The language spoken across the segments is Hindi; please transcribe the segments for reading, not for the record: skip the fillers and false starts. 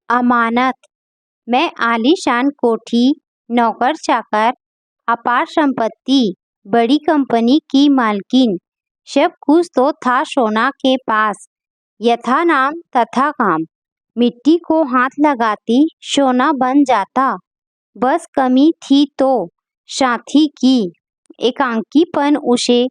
अमानत। मैं आलीशान कोठी, नौकर चाकर, अपार संपत्ति, बड़ी कंपनी की मालकिन, सब कुछ तो था सोना के पास। यथा नाम तथा काम। मिट्टी को हाथ लगाती सोना बन जाता। बस कमी थी तो साथी की। एकांकीपन उसे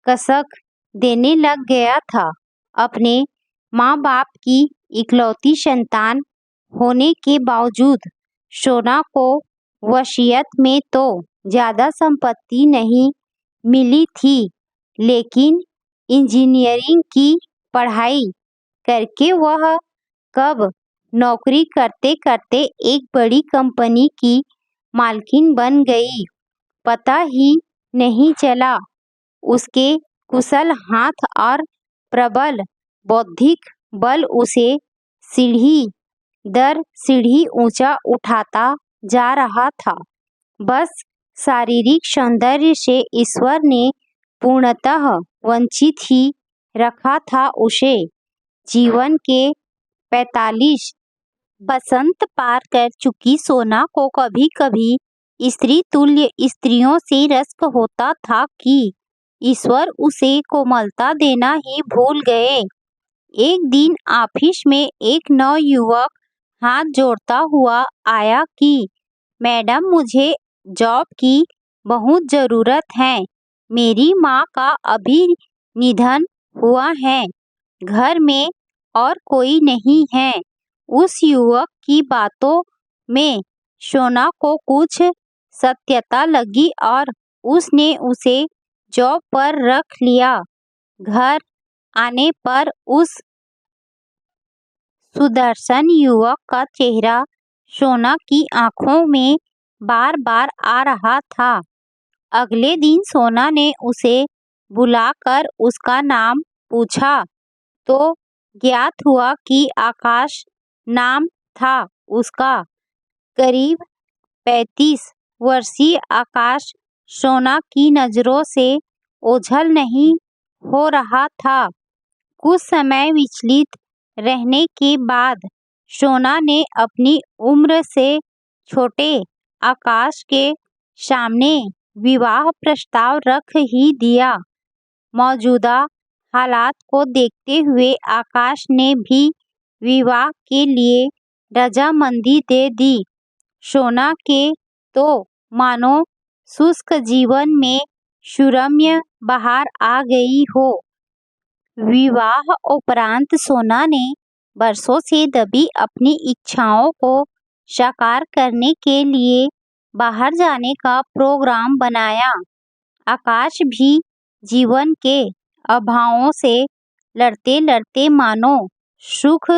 कसक देने लग गया था। अपने माँ बाप की इकलौती संतान होने के बावजूद सोना को वसीयत में तो ज्यादा संपत्ति नहीं मिली थी, लेकिन इंजीनियरिंग की पढ़ाई करके वह कब नौकरी करते करते एक बड़ी कंपनी की मालकिन बन गई, पता ही नहीं चला। उसके कुशल हाथ और प्रबल बौद्धिक बल उसे सीढ़ी दर सीढ़ी ऊंचा उठाता जा रहा था। बस शारीरिक सौंदर्य से ईश्वर ने पूर्णतः वंचित ही रखा था उसे। जीवन के 45 बसंत पार कर चुकी सोना को कभी कभी स्त्री तुल्य स्त्रियों से रश्क होता था कि ईश्वर उसे कोमलता देना ही भूल गए। एक दिन ऑफिस में एक नवयुवक हाथ जोड़ता हुआ आया कि मैडम, मुझे जॉब की बहुत ज़रूरत है। मेरी माँ का अभी निधन हुआ है। घर में और कोई नहीं है। उस युवक की बातों में सोना को कुछ सत्यता लगी और उसने उसे जॉब पर रख लिया। घर आने पर उस सुदर्शन युवक का चेहरा सोना की आंखों में बार बार आ रहा था। अगले दिन सोना ने उसे बुलाकर उसका नाम पूछा तो ज्ञात हुआ कि आकाश नाम था उसका। करीब 35 वर्षीय आकाश सोना की नजरों से ओझल नहीं हो रहा था। कुछ समय विचलित रहने के बाद सोना ने अपनी उम्र से छोटे आकाश के सामने विवाह प्रस्ताव रख ही दिया। मौजूदा हालात को देखते हुए आकाश ने भी विवाह के लिए रजामंदी दे दी। सोना के तो मानो शुष्क जीवन में सुरम्य बहार आ गई हो। विवाह उपरांत सोना ने वर्षों से दबी अपनी इच्छाओं को साकार करने के लिए बाहर जाने का प्रोग्राम बनाया। आकाश भी जीवन के अभावों से लड़ते लड़ते मानो सुख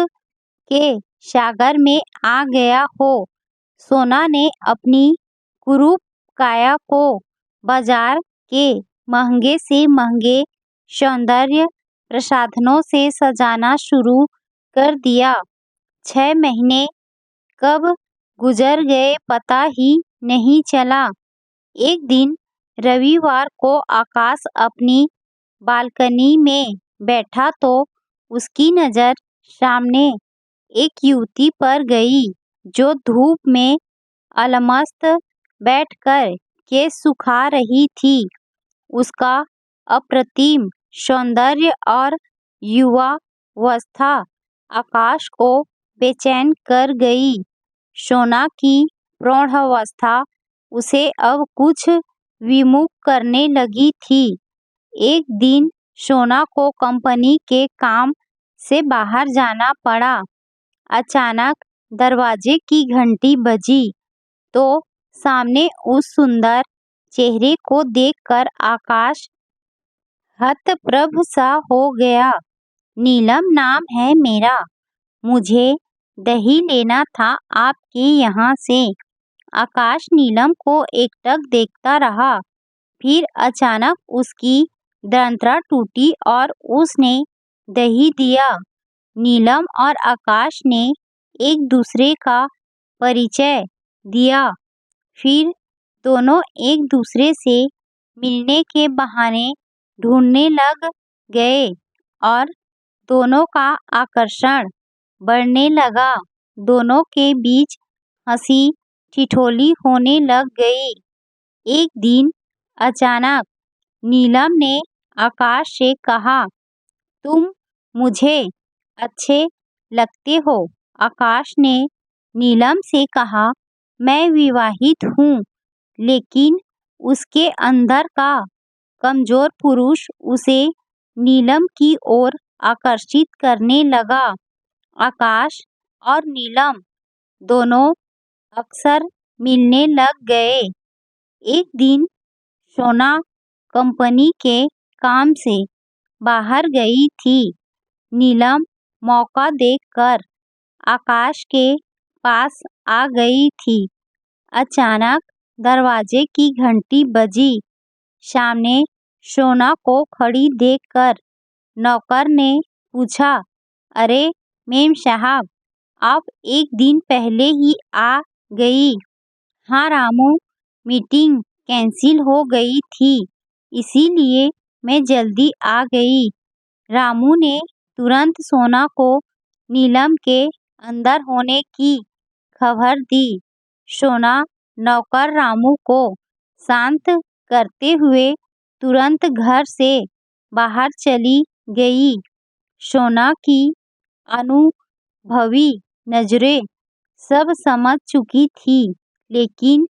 के सागर में आ गया हो। सोना ने अपनी कुरूप काया को बाजार के महंगे से महंगे सौंदर्य प्रसाधनों से सजाना शुरू कर दिया। 6 महीने कब गुजर गए पता ही नहीं चला। एक दिन रविवार को आकाश अपनी बालकनी में बैठा तो उसकी नज़र सामने एक युवती पर गई जो धूप में अलमस्त बैठकर केश सुखा रही थी। उसका अप्रतिम सौंदर्य और युवावस्था आकाश को बेचैन कर गई। सोना की प्रौढ़ावस्था उसे अब कुछ विमुख करने लगी थी। एक दिन सोना को कंपनी के काम से बाहर जाना पड़ा। अचानक दरवाजे की घंटी बजी तो सामने उस सुंदर चेहरे को देखकर आकाश हतप्रभ सा हो गया। नीलम नाम है मेरा। मुझे दही लेना था आपके यहाँ से। आकाश नीलम को एकटक देखता रहा। फिर अचानक उसकी दंत्रा टूटी और उसने दही दिया। नीलम और आकाश ने एक दूसरे का परिचय दिया। फिर दोनों एक दूसरे से मिलने के बहाने ढूंढने लग गए और दोनों का आकर्षण बढ़ने लगा। दोनों के बीच हंसी ठिठोली होने लग गई। एक दिन अचानक नीलम ने आकाश से कहा, तुम मुझे अच्छे लगते हो। आकाश ने नीलम से कहा, मैं विवाहित हूँ, लेकिन उसके अंदर का कमजोर पुरुष उसे नीलम की ओर आकर्षित करने लगा। आकाश और नीलम दोनों अक्सर मिलने लग गए। एक दिन सोना कंपनी के काम से बाहर गई थी। नीलम मौका देखकर आकाश के पास आ गई थी। अचानक दरवाजे की घंटी बजी। सामने सोना को खड़ी देखकर नौकर ने पूछा, अरे मेम साहब, आप एक दिन पहले ही आ गई। हाँ रामू, मीटिंग कैंसिल हो गई थी, इसीलिए मैं जल्दी आ गई। रामू ने तुरंत सोना को नीलम के अंदर होने की खबर दी। सोना नौकर रामू को शांत करते हुए तुरंत घर से बाहर चली गई। सोना की अनुभवी नजरें सब समझ चुकी थी, लेकिन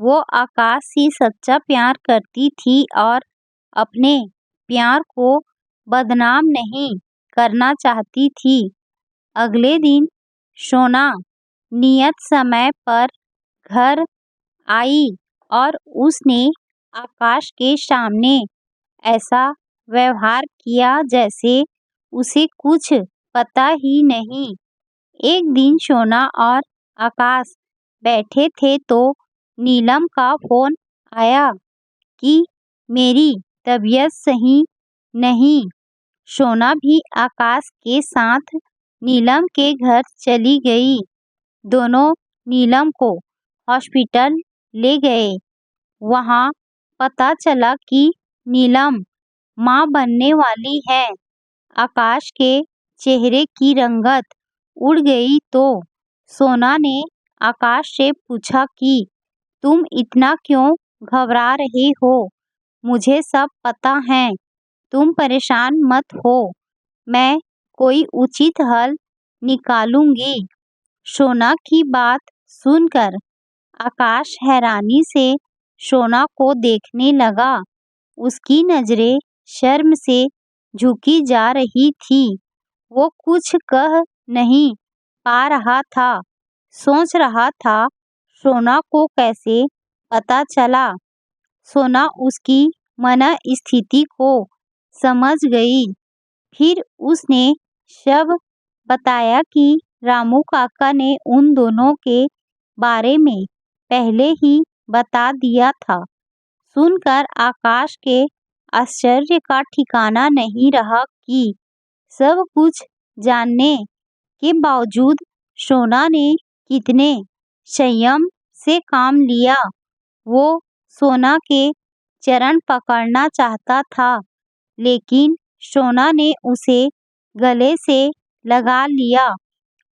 वो आकाश से सच्चा प्यार करती थी और अपने प्यार को बदनाम नहीं करना चाहती थी। अगले दिन सोना नियत समय पर घर आई और उसने आकाश के सामने ऐसा व्यवहार किया जैसे उसे कुछ पता ही नहीं। एक दिन सोना और आकाश बैठे थे तो नीलम का फोन आया कि मेरी तबीयत सही नहीं। सोना भी आकाश के साथ नीलम के घर चली गई। दोनों नीलम को हॉस्पिटल ले गए। वहाँ पता चला कि नीलम माँ बनने वाली है। आकाश के चेहरे की रंगत उड़ गई तो सोना ने आकाश से पूछा कि तुम इतना क्यों घबरा रहे हो? मुझे सब पता है, तुम परेशान मत हो, मैं कोई उचित हल निकालूंगी। सोना की बात सुनकर आकाश हैरानी से सोना को देखने लगा। उसकी नजरें शर्म से झुकी जा रही थी। वो कुछ कह नहीं पा रहा था। सोच रहा था, सोना को कैसे पता चला। सोना उसकी मनस्थिति को समझ गई। फिर उसने सब बताया कि रामू काका ने उन दोनों के बारे में पहले ही बता दिया था। सुनकर आकाश के आश्चर्य का ठिकाना नहीं रहा कि सब कुछ जानने के बावजूद सोना ने कितने संयम से काम लिया। वो सोना के चरण पकड़ना चाहता था, लेकिन सोना ने उसे गले से लगा लिया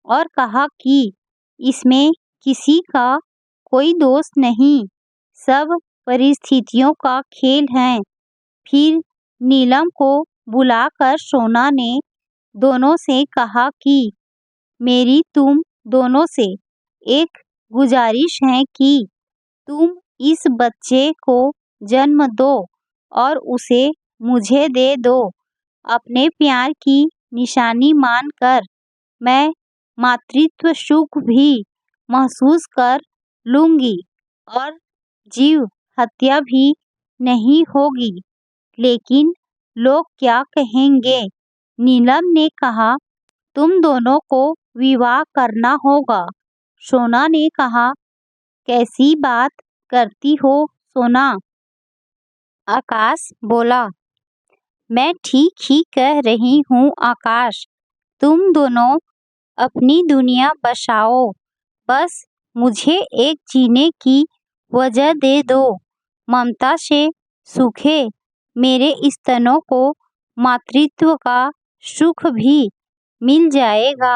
और कहा कि इसमें किसी का कोई दोष नहीं, सब परिस्थितियों का खेल है। फिर नीलम को बुलाकर सोना ने दोनों से कहा कि मेरी तुम दोनों से एक गुजारिश है कि तुम इस बच्चे को जन्म दो और उसे मुझे दे दो। अपने प्यार की निशानी मानकर मैं मातृत्व सुख भी महसूस कर लूंगी और जीव हत्या भी नहीं होगी। लेकिन लोग क्या कहेंगे? नीलम ने कहा, तुम दोनों को विवाह करना होगा। सोना ने कहा, कैसी बात करती हो सोना? आकाश बोला, मैं ठीक ही कह रही हूँ आकाश, तुम दोनों अपनी दुनिया बसाओ, बस मुझे एक जीने की वजह दे दो। ममता से सूखे मेरे स्तनों को मातृत्व का सुख भी मिल जाएगा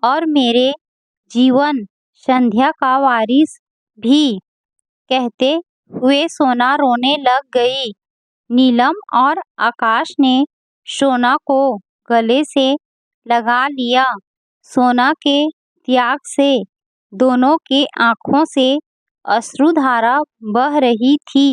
और मेरे जीवन संध्या का वारिस भी, कहते हुए सोना रोने लग गई। नीलम और आकाश ने सोना को गले से लगा लिया। सोना के त्याग से दोनों के आंखों से अश्रुधारा बह रही थी।